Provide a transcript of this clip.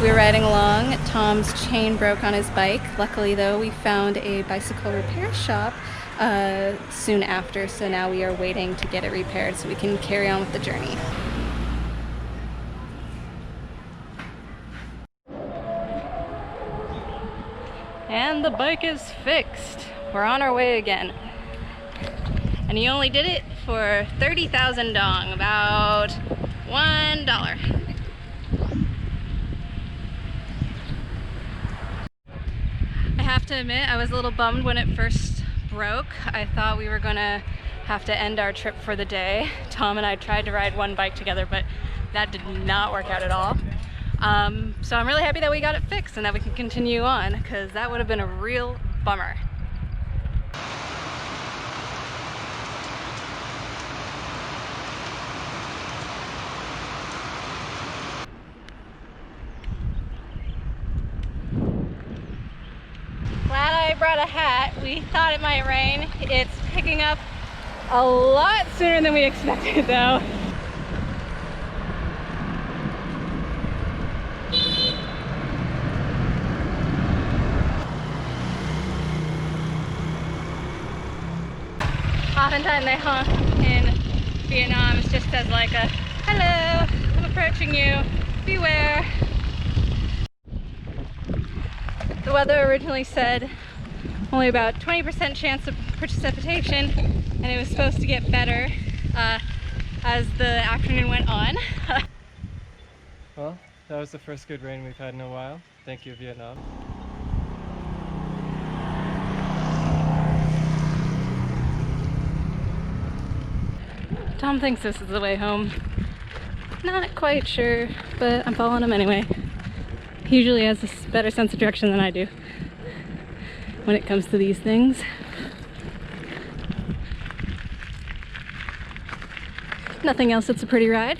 We were riding along. Tom's chain broke on his bike. Luckily though, we found a bicycle repair shop soon after, so now we are waiting to get it repaired so we can carry on with the journey. And the bike is fixed. We're on our way again. And he only did it for 30,000 dong, about $1. I have to admit, I was a little bummed when it first broke. I thought we were gonna have to end our trip for the day. Tom and I tried to ride one bike together, but that did not work out at all. So I'm really happy that we got it fixed and that we can continue on, because that would have been a real bummer. Glad I brought a hat. We thought it might rain. It's picking up a lot sooner than we expected though. Oftentimes they honk in Vietnam, it's just as like a, hello, I'm approaching you, beware. The weather originally said only about 20% chance of precipitation, and it was supposed to get better as the afternoon went on. Well, that was the first good rain we've had in a while. Thank you, Vietnam. Tom thinks this is the way home. Not quite sure, but I'm following him anyway. He usually has a better sense of direction than I do when it comes to these things. Nothing else, it's a pretty ride.